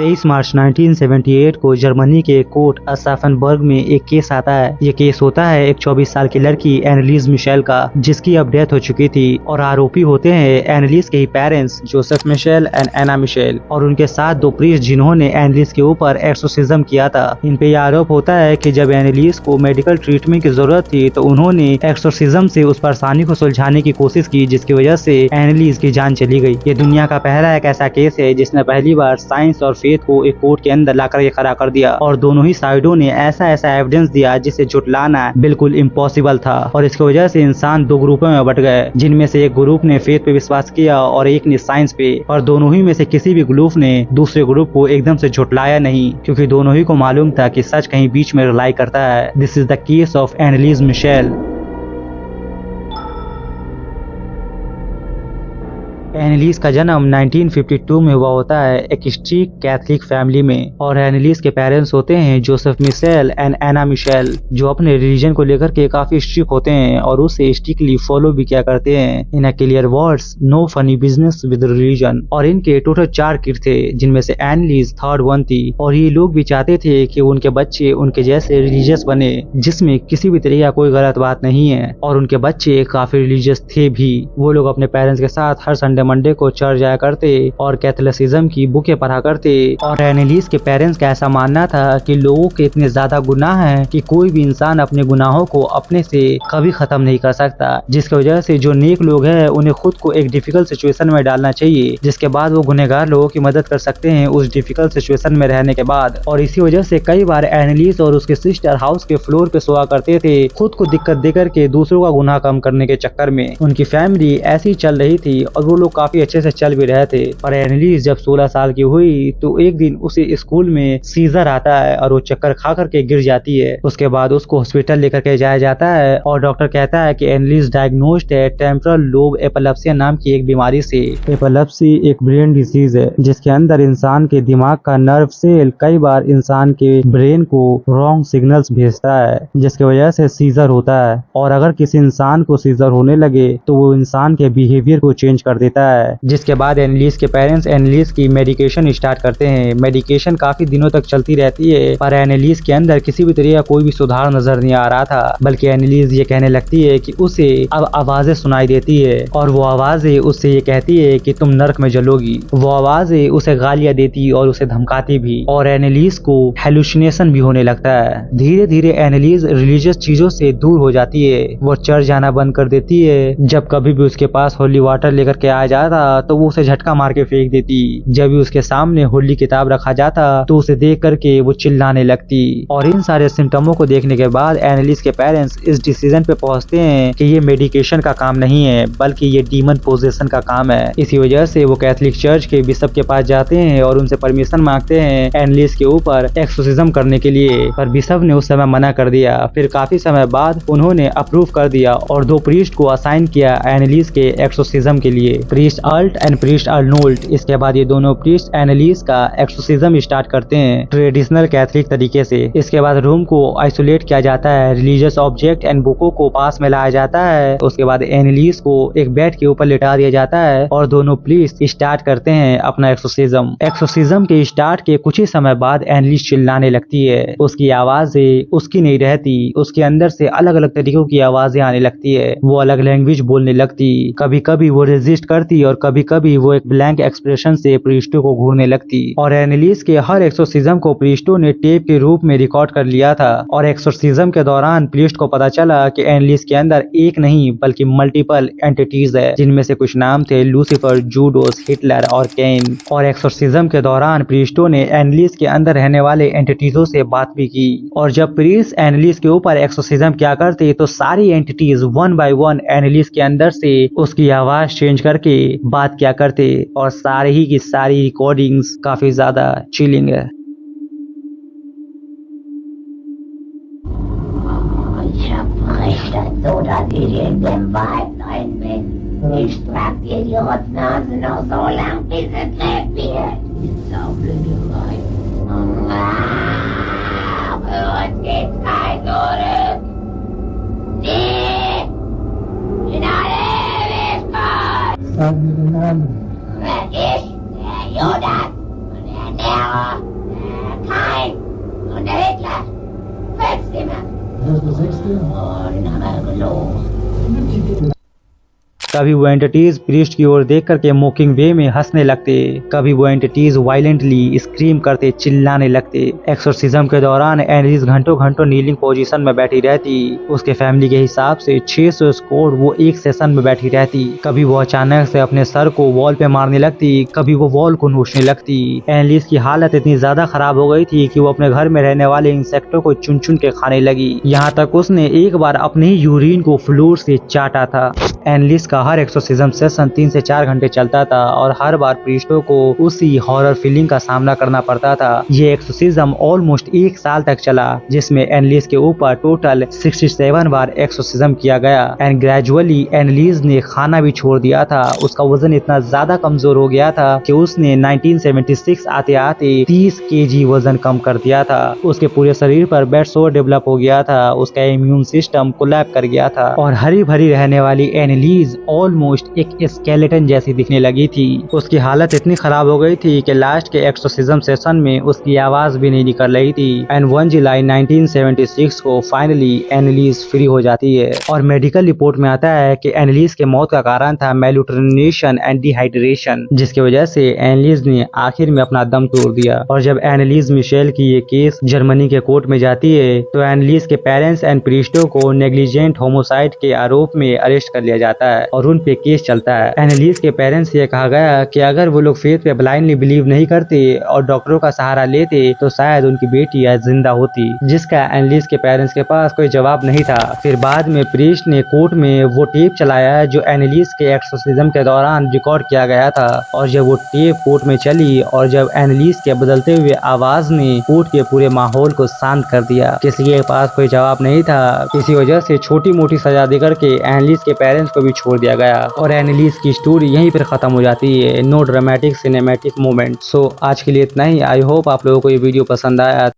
23 मार्च 1978 को जर्मनी के कोर्ट अस्साफेनबर्ग में एक केस आता है। ये केस होता है एक 24 साल की लड़की एनालिस मिशेल का, जिसकी अब डेथ हो चुकी थी, और आरोपी होते हैं एनालिस के ही parents Joseph Michel and Anna Mitchell, और उनके साथ 2 प्रीस्ट जिन्होंने एनालिस के ऊपर एक्सोर्सिज्म किया था। इन पे यह आरोप होता है कि जब एनालिस को मेडिकल ट्रीटमेंट की जरूरत थी तो उन्होंने एक्सोर्सिज्म से उस परेशानी को सुलझाने की कोशिश की, जिसकी वजह से एनालिस की जान चली गई। ये दुनिया का पहला एक ऐसा केस है जिसने पहली बार साइंस और फेथ को एक कोर्ट के अंदर लाकर खड़ा कर दिया, और दोनों ही साइडों ने ऐसा एविडेंस दिया जिसे झुटलाना बिल्कुल इम्पॉसिबल था। और इसकी वजह से इंसान 2 ग्रुपों में बट गए, जिनमें से एक ग्रुप ने फेथ पे विश्वास किया और एक ने साइंस पे, और दोनों ही में से किसी भी ग्रुप ने दूसरे ग्रुप को एकदम से झुटलाया नहीं, क्योंकि दोनों ही को मालूम था कि सच कहीं बीच में रिलाई करता है। This is the case of Anneliese Michel. Anneliese का जन्म 1952 में हुआ होता है एक स्ट्रिक्ट कैथलिक फैमिली में, और एनालिस के पेरेंट्स होते हैं Joseph Michel and Anna Michel, जो अपने रिलीजन को लेकर के काफी स्ट्रिक्ट होते हैं और उसे स्ट्रिक्टली फॉलो भी किया करते हैं। In a clear words, no funny business with religion. और इनके टोटल 4 किड थे, जिनमें से एनालिस थर्ड वन थी, और ये लोग भी चाहते थे कि उनके बच्चे उनके जैसे रिलीजियस बने, जिसमें किसी भी तरह का कोई गलत बात नहीं है। और उनके बच्चे काफी रिलीजियस थे भी। वो लोग अपने पेरेंट्स के साथ हर संडे मंडे को चर्च जाया करते और कैथोलिसिज्म की बुकें पढ़ा करते। और एनालिस के पेरेंट्स का ऐसा मानना था कि लोगों के इतने ज्यादा गुनाह हैं कि कोई भी इंसान अपने गुनाहों को अपने से कभी खत्म नहीं कर सकता, जिसकी वजह से जो नेक लोग हैं उन्हें खुद को एक डिफिकल्ट सिचुएशन में डालना चाहिए, जिसके बाद वो गुनहगार लोगों की मदद कर सकते हैं उस डिफिकल्ट सिचुएशन में रहने के बाद। और इसी वजह से कई बार एनालिस और उसके सिस्टर हाउस के फ्लोर पे सोया करते थे, खुद को दिक्कत देकर के दूसरों का गुनाह कम करने के चक्कर में। उनकी फैमिली ऐसी चल रही थी और वो लोग काफी अच्छे से चल भी रहे थे। और एनालिस जब 16 साल की हुई तो एक दिन उसे स्कूल में सीजर आता है और वो चक्कर खा करके गिर जाती है। उसके बाद उसको हॉस्पिटल लेकर के जाया जाता है और डॉक्टर कहता है कि एनालिस डायग्नोस्ड है टेम्पोरल लोब एपिलेप्सी नाम की एक बीमारी से। एपिलेप्सी एक ब्रेन डिजीज है जिसके अंदर इंसान के दिमाग का नर्व सेल कई बार इंसान के ब्रेन को रॉन्ग सिग्नल्स भेजता है, जिसकी वजह से सीजर होता है। और अगर किसी इंसान को सीजर होने लगे तो वो इंसान के बिहेवियर को चेंज कर देता है। जिसके बाद एनालिस के पेरेंट्स एनालिस की मेडिकेशन स्टार्ट करते हैं। मेडिकेशन काफी दिनों तक चलती रहती है, पर एनालिस के अंदर किसी भी तरह का कोई भी सुधार नजर नहीं आ रहा था, बल्कि एनालिस ये कहने लगती है कि उसे अब आवाजें सुनाई देती है, और वो आवाजें उससे ये कहती है कि तुम नर्क में जलोगी। वो आवाजें उसे गालियां देती और उसे धमकाती भी, और एनालिस को हेलुसिनेशन भी होने लगता है। धीरे धीरे एनालिस रिलीजियस चीजों से दूर हो जाती है। वो चर्च जाना बंद कर देती है। जब कभी भी उसके पास होली वाटर लेकर के आ जाता तो वो उसे झटका मार के फेंक देती। जब भी उसके सामने होली किताब रखा जाता तो उसे देख करके वो चिल्लाने लगती। और इन सारे सिम्टमों को देखने के बाद एनालिस के पेरेंट्स इस डिसीजन पे पहुंचते हैं कि ये मेडिकेशन का काम नहीं है, बल्कि ये डीमन पोजेशन का काम है। इसी वजह से वो कैथलिक चर्च के बिशप के पास जाते हैं और उनसे परमिशन मांगते हैं एनालिस के ऊपर एक्सोर्सिज्म करने के लिए, पर बिशप ने उस समय मना कर दिया। फिर काफी समय बाद उन्होंने अप्रूव कर दिया और 2 प्रीस्ट को असाइन किया एनालिस के एक्सोर्सिज्म के लिए, priest Alt and priest Arnold. इसके बाद ये दोनों प्रीस्ट एनालिस का एक्सोर्सिज्म स्टार्ट करते हैं ट्रेडिशनल कैथलिक तरीके से। इसके बाद रूम को आइसोलेट किया जाता है, रिलीजियस ऑब्जेक्ट एंड बुकों को पास में लाया जाता है। उसके बाद एनालिस को एक बेड के ऊपर लिटा दिया जाता है और दोनों प्रीस्ट स्टार्ट करते हैं अपना एक्सोर्सिज्म। एक्सोर्सिज्म के स्टार्ट के कुछ ही समय बाद एनालिस चिल्लाने लगती है। उसकी आवाजें उसकी नहीं रहती, उसके अंदर से अलग अलग तरीकों की आवाजें आने लगती है। वो अलग लैंग्वेज बोलने लगती, कभी कभी वो रेजिस्ट करती और कभी कभी वो एक ब्लैंक एक्सप्रेशन से प्रीस्टों को घूरने लगती। और एनालिस के हर एक्सोर्सिज्म को प्रीस्टों ने टेप के रूप में रिकॉर्ड कर लिया था। और एक्सोर्सिज्म के दौरान प्रीस्ट को पता चला कि एनालिस के अंदर एक नहीं बल्कि मल्टीपल एंटिटीज है, जिनमें से कुछ नाम थे लूसीफर, जूडोस, हिटलर और केन। और एक्सोर्सिज्म के दौरान प्रीस्टों ने एनालिस के अंदर रहने वाले एंटिटीजों से बात भी की। और जब प्रीस्ट एनालिस के ऊपर एक्सोर्सिज्म क्या करते तो सारी एंटिटीज 1 बाय 1 एनालिस के अंदर से उसकी आवाज चेंज करके बात क्या करते, और सारी ही की सारी रिकॉर्डिंग्स काफी ज्यादा चिलिंग है। Ich trag dir die Rotznase noch so lang, bis es lebt wird. Die saublöde Weib. Für uns geht's kein Zurück. Sie in alle Ewigkeit. Sag mir den Namen. Ich, der Judas, und der Lehrer! Kein! Und der Hitler! Fetzt immer! Das ist der 6. Oh, den haben wir gelogen. कभी वो entities priest की ओर देख करके mocking वे में हंसने लगते, कभी वो एंटिटीज वायलेंटली स्क्रीम करते, चिल्लाने लगते। एक्सोर्सिज्म के दौरान एनालिस घंटों घंटों नीलिंग पोजीशन में बैठी रहती। उसके फैमिली के हिसाब से 600 स्कोर वो एक सेशन में बैठी रहती। कभी वो अचानक से अपने सर को वॉल पे मारने लगती, कभी वो वॉल को नोचने लगती। एनालिस की हालत इतनी ज्यादा खराब हो गई थी कि वो अपने घर में रहने वाले इंसेक्टों को चुन चुन के खाने लगी। यहाँ तक उसने एक बार अपने ही यूरिन को फ्लोर से चाटा था। एनालिस का हर एक्सोर्सिज्म सेशन 3 से 4 घंटे चलता था और हर बार प्रीस्टों को उसी हॉरर फीलिंग का सामना करना पड़ता था। ये एक्सोर्सिज्म ऑलमोस्ट 1 साल तक चला, जिसमें एनालिस के ऊपर टोटल 67 बार एक्सोर्सिज्म किया गया। एंड ग्रेजुअली एनालिस ने खाना भी छोड़ दिया था। उसका वजन इतना ज्यादा कमजोर हो गया था कि उसने 1976 आते आते 30 केजी वजन कम कर दिया था। उसके पूरे शरीर पर बेड सोर डेवलप हो गया था। उसका इम्यून सिस्टम कोलैप कर गया था और हरी भरी रहने वाली एनालिस ऑलमोस्ट एक स्केलेटन जैसी दिखने लगी थी। उसकी हालत इतनी खराब हो गई थी कि लास्ट के एक्सोर्सिज्म सेशन में उसकी आवाज भी नहीं निकल रही थी। एंड 1 जुलाई 1976 को फाइनली एनालिस फ्री हो जाती है और मेडिकल रिपोर्ट में आता है कि एनालिस के मौत का कारण था मैल्यूट्रिनेशन एंड डिहाइड्रेशन, जिसकी वजह से एनालिस ने आखिर में अपना दम तोड़ दिया। और जब एनालिस मिशेल की ये केस जर्मनी के कोर्ट में जाती है तो एनालिस के पेरेंट्स एंड प्रीस्टों को नेग्लिजेंट होमोसाइड के आरोप में अरेस्ट कर लिया जाता है और उन पे केस चलता है। एनालिस के पेरेंट्स से कहा गया कि अगर वो लोग फेथ पे ब्लाइंडली बिलीव नहीं करते और डॉक्टरों का सहारा लेते तो शायद उनकी बेटी आज जिंदा होती, जिसका एनालिस के पेरेंट्स के पास कोई जवाब नहीं था। फिर बाद में प्रीस्ट ने कोर्ट में वो टेप चलाया जो एनालिस के एक्सोर्सिज्म के दौरान रिकॉर्ड किया गया था। और जब वो टेप कोर्ट में चली और जब एनालिस के बदलते हुए आवाज ने कोर्ट के पूरे माहौल को शांत कर दिया, किसी के पास कोई जवाब नहीं था। इसी वजह से छोटी मोटी सजा देकर के एनालिस के पेरेंट्स को भी छोड़ दिया गया और एनालिस की स्टोरी यहीं पर खत्म हो जाती है। No dramatic cinematic moment. So आज के लिए इतना ही। आई होप आप लोगों को ये वीडियो पसंद आया।